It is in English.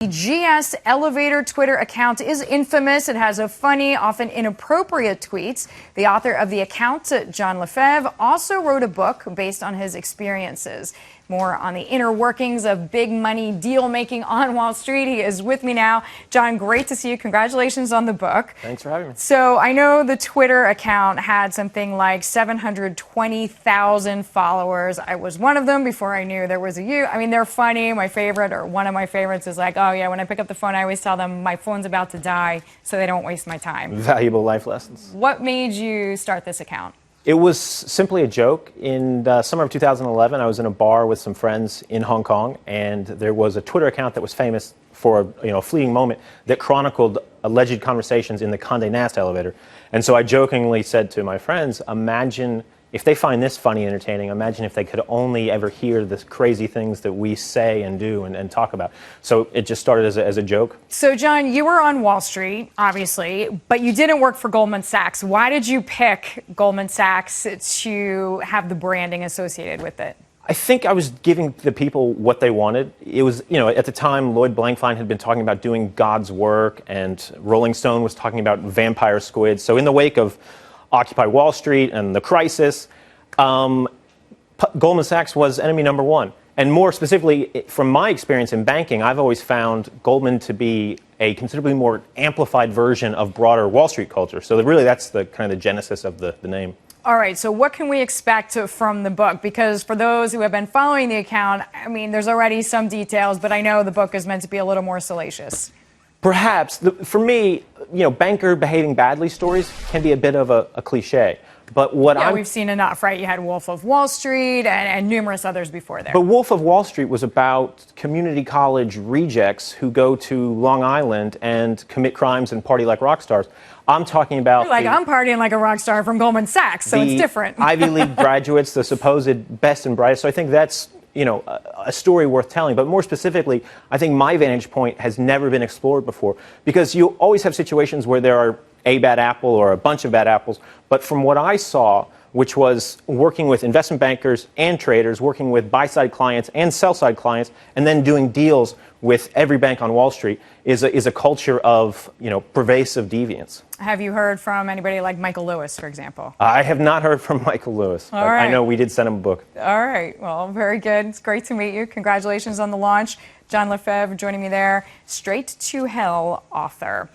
The GS Elevator Twitter account is infamous. It has a funny, often inappropriate tweets. The author of the account, John Lefebvre, also wrote a book based on his experiences. More on the inner workings of big money deal making on Wall Street. He is with me now. John, great to see you. Congratulations on the book. Thanks for having me. So I know the Twitter account had something like 720,000 followers. I was one of them before I knew there was a you. I mean, they're funny. My favorite, or one of my favorites, is like, oh yeah, when I pick up the phone, I always tell them my phone's about to die so they don't waste my time. Valuable life lessons. What made you start this account? It was simply a joke. In the summer of 2011, I was in a bar with some friends in Hong Kong, and there was a Twitter account that was famous for a fleeting moment that chronicled alleged conversations in the Condé Nast elevator. And so I jokingly said to my friends, imagine if they find this funny and entertaining, imagine if they could only ever hear the crazy things that we say and do and talk about. So it just started as a joke. So, John, you were on Wall Street, obviously, but you didn't work for Goldman Sachs. Why did you pick Goldman Sachs to have the branding associated with it? I think I was giving the people what they wanted. It was, at the time, Lloyd Blankfein had been talking about doing God's work, and Rolling Stone was talking about vampire squids. So in the wake of Occupy Wall Street and the crisis, Goldman Sachs was enemy number one. And more specifically, from my experience in banking, I've always found Goldman to be a considerably more amplified version of broader Wall Street culture. So really, that's the kind of the genesis of the name. All right, so what can we expect from the book? Because for those who have been following the account, I mean, there's already some details, but I know the book is meant to be a little more salacious. Perhaps. For me, banker behaving badly stories can be a bit of a cliche. But we've seen enough, right? You had Wolf of Wall Street and numerous others before there. But Wolf of Wall Street was about community college rejects who go to Long Island and commit crimes and party like rock stars. I'm talking about I'm partying like a rock star from Goldman Sachs, so it's different. Ivy League graduates, the supposed best and brightest. So I think that's a story worth telling. But more specifically, I think my vantage point has never been explored before, because you always have situations where there are a bad apple or a bunch of bad apples. But from what I saw, which was working with investment bankers and traders, working with buy-side clients and sell-side clients, and then doing deals with every bank on Wall Street, is a culture of pervasive deviance. Have you heard from anybody like Michael Lewis, for example? I have not heard from Michael Lewis. All right. I know we did send him a book. All right. Well, very good. It's great to meet you. Congratulations on the launch. John Lefebvre joining me there, Straight to Hell author.